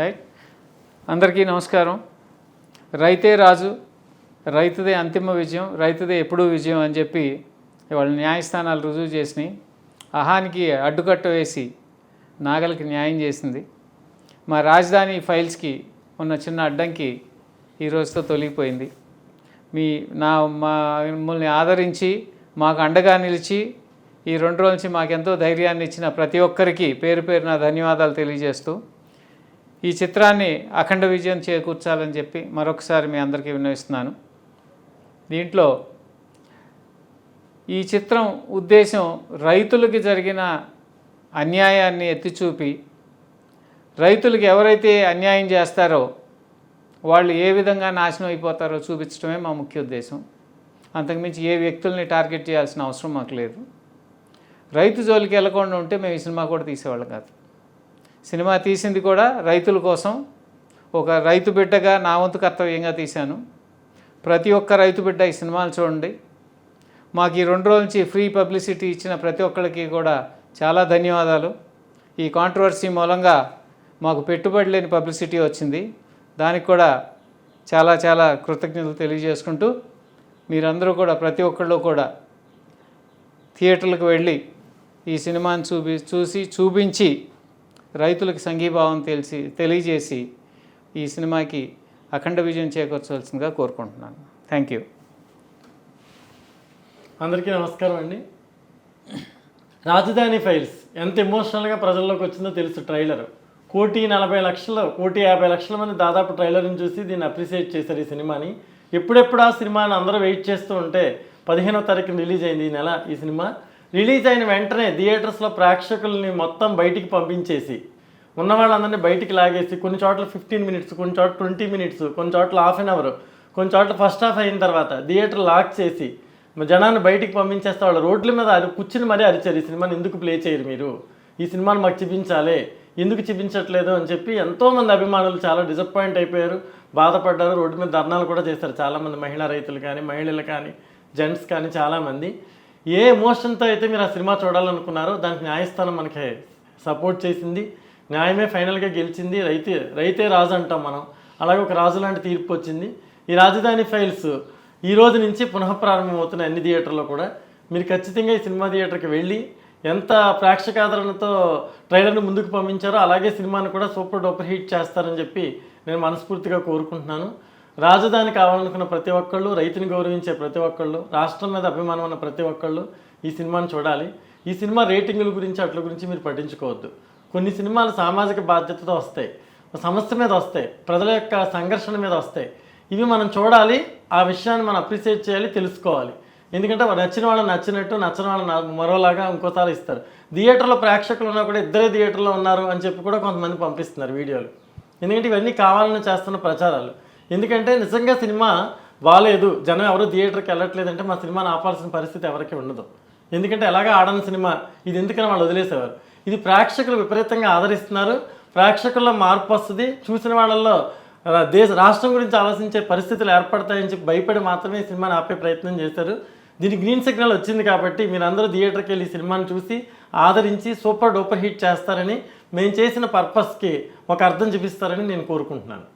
Right. అందరికీ నమస్కారం. రైతే రాజు, రైతుదే అంతిమ విజయం, రైతుదే ఎప్పుడూ విజయం అని చెప్పి ఇవాళ న్యాయస్థానాలు రుజువు చేసినాయి. అహానికి అడ్డుకట్ట వేసి నాగలికి న్యాయం చేసింది. మా రాజధాని ఫైల్స్కి ఉన్న చిన్న అడ్డంకి ఈ రోజుతో తొలగిపోయింది. మమ్మల్ని ఆదరించి మాకు అండగా నిలిచి ఈ 2 రోజుల నుంచి మాకెంతో ధైర్యాన్ని ఇచ్చిన ప్రతి ఒక్కరికి పేరు పేరున ధన్యవాదాలు తెలియజేస్తూ ఈ చిత్రాన్ని అఖండ విజయం చేకూర్చాలని చెప్పి మరొకసారి మీ అందరికీ విన్నవిస్తున్నాను. దీంట్లో ఈ చిత్రం ఉద్దేశం రైతులకి జరిగిన అన్యాయాన్ని ఎత్తిచూపి రైతులకు ఎవరైతే అన్యాయం చేస్తారో వాళ్ళు ఏ విధంగా నాశనం అయిపోతారో చూపించడమే మా ముఖ్య ఉద్దేశం. అంతకుమించి ఏ వ్యక్తుల్ని టార్గెట్ చేయాల్సిన అవసరం మాకు లేదు. రైతు జోలికి వెళ్ళకుండా ఉంటే మేము ఈ సినిమా కూడా తీసేవాళ్ళం కాదు. సినిమా తీసింది కూడా రైతుల కోసం, ఒక రైతు బిడ్డగా నా వంతు కర్తవ్యంగా తీశాను. ప్రతి ఒక్క రైతు బిడ్డ ఈ సినిమాలు చూడండి. మాకు ఈ 2 రోజుల నుంచి ఫ్రీ పబ్లిసిటీ ఇచ్చిన ప్రతి ఒక్కరికి కూడా చాలా ధన్యవాదాలు. ఈ కాంట్రవర్సీ మూలంగా మాకు పెట్టుబడి లేని పబ్లిసిటీ వచ్చింది. దానికి కూడా చాలా చాలా కృతజ్ఞతలు తెలియజేసుకుంటూ మీరందరూ కూడా ప్రతి ఒక్కళ్ళు కూడా థియేటర్లకు వెళ్ళి ఈ సినిమాని చూపించి రైతులకు సంఘీభావం తెలియజేసి ఈ సినిమాకి అఖండ విజయం చేకూర్చవలసిందిగా కోరుకుంటున్నాను. Thank you. అందరికీ నమస్కారం అండి. రాజధాని ఫైల్స్ ఎంత ఎమోషనల్గా ప్రజల్లోకి వచ్చిందో తెలుసు. ట్రైలర్ 1,40,00,000 మంది దాదాపు ట్రైలర్ని చూసి దీన్ని అప్రిషియేట్ చేశారు ఈ సినిమాని. ఎప్పుడెప్పుడు ఆ సినిమాని అందరూ వెయిట్ చేస్తూ ఉంటే 15వ తారీఖున రిలీజ్ అయింది ఈ నెల. ఈ సినిమా రిలీజ్ అయిన వెంటనే థియేటర్స్లో ప్రేక్షకుల్ని మొత్తం బయటికి పంపించేసి ఉన్న వాళ్ళందరినీ బయటికి లాగేసి కొన్ని చోట్ల 15 మినిట్స్, కొన్ని చోట్ల 20 మినిట్స్, కొన్ని చోట్ల ½ అన్ అవర్, కొన్ని చోట్ల ఫస్ట్ హాఫ్ అయిన తర్వాత థియేటర్ లాక్ చేసి జనాన్ని బయటికి పంపించేస్తే వాళ్ళు రోడ్ల మీద కూర్చుని మరీ అరిచారు, ఈ సినిమాని ఎందుకు ప్లే చేయరు మీరు, ఈ సినిమాని మాకు చూపించాలి, ఎందుకు చూపించట్లేదు అని చెప్పి ఎంతోమంది అభిమానులు చాలా డిసప్పాయింట్ అయిపోయారు, బాధపడ్డారు. రోడ్డు మీద ధర్నాలు కూడా చేశారు చాలామంది మహిళా రైతులు కానీ, మహిళలు కానీ, జెంట్స్ కానీ చాలామంది. ఏ ఎమోషన్తో అయితే మీరు ఆ సినిమా చూడాలనుకున్నారో దానికి న్యాయస్థానం మనకి సపోర్ట్ చేసింది. న్యాయమే ఫైనల్గా గెలిచింది. రైతే రాజు అంటాం మనం, అలాగే ఒక రాజు లాంటి తీర్పు వచ్చింది. ఈ రాజధాని ఫైల్స్ ఈ రోజు నుంచి పునఃప్రారంభమవుతున్న అన్ని థియేటర్లో కూడా మీరు ఖచ్చితంగా ఈ సినిమా థియేటర్కి వెళ్ళి ఎంత ప్రేక్షకాదరణతో ట్రైలర్ని ముందుకు పంపించారో అలాగే సినిమాని కూడా సూపర్ డూపర్ హిట్ చేస్తారని చెప్పి నేను మనస్ఫూర్తిగా కోరుకుంటున్నాను. రాజధాని కావాలనుకున్న ప్రతి ఒక్కళ్ళు, రైతుని గౌరవించే ప్రతి ఒక్కళ్ళు, రాష్ట్రం మీద అభిమానం ఉన్న ప్రతి ఒక్కళ్ళు ఈ సినిమాని చూడాలి. ఈ సినిమా రేటింగుల గురించి అట్ల గురించి మీరు పట్టించుకోవద్దు. కొన్ని సినిమాలు సామాజిక బాధ్యతతో వస్తాయి, సమస్య మీద వస్తాయి, ప్రజల యొక్క సంఘర్షణ మీద వస్తాయి. ఇవి మనం చూడాలి, ఆ విషయాన్ని మనం అప్రిషియేట్ చేయాలి, తెలుసుకోవాలి. ఎందుకంటే నచ్చిన వాళ్ళు నచ్చినట్టు, నచ్చిన వాళ్ళు మరోలాగా ఇంకోసారి ఇస్తారు. థియేటర్లో ప్రేక్షకులు ఉన్నా కూడా ఇద్దరే థియేటర్లో ఉన్నారు అని చెప్పి కూడా కొంతమంది పంపిస్తున్నారు వీడియోలు. ఎందుకంటే ఇవన్నీ కావాలని చేస్తున్న ప్రచారాలు. ఎందుకంటే నిజంగా సినిమా బాగాలేదు, జనం ఎవరు థియేటర్కి వెళ్ళట్లేదంటే మా సినిమాని ఆపాల్సిన పరిస్థితి ఎవరికి ఉండదు. ఎందుకంటే ఎలాగ ఆడని సినిమా ఇది, ఎందుకని వాళ్ళు వదిలేసేవారు. ఇది ప్రేక్షకులు విపరీతంగా ఆదరిస్తున్నారు, ప్రేక్షకుల్లో మార్పు వస్తుంది, చూసిన వాళ్ళల్లో రాష్ట్రం గురించి ఆలోచించే పరిస్థితులు ఏర్పడతాయని చెప్పి భయపడి మాత్రమే ఈ సినిమాని ఆపే ప్రయత్నం చేశారు. దీనికి గ్రీన్ సిగ్నల్ వచ్చింది కాబట్టి మీరందరూ థియేటర్కి వెళ్ళి ఈ సినిమాని చూసి ఆదరించి సూపర్ డూపర్ హిట్ చేస్తారని, మేము చేసిన పర్పస్కి ఒక అర్థం చూపిస్తారని నేను కోరుకుంటున్నాను.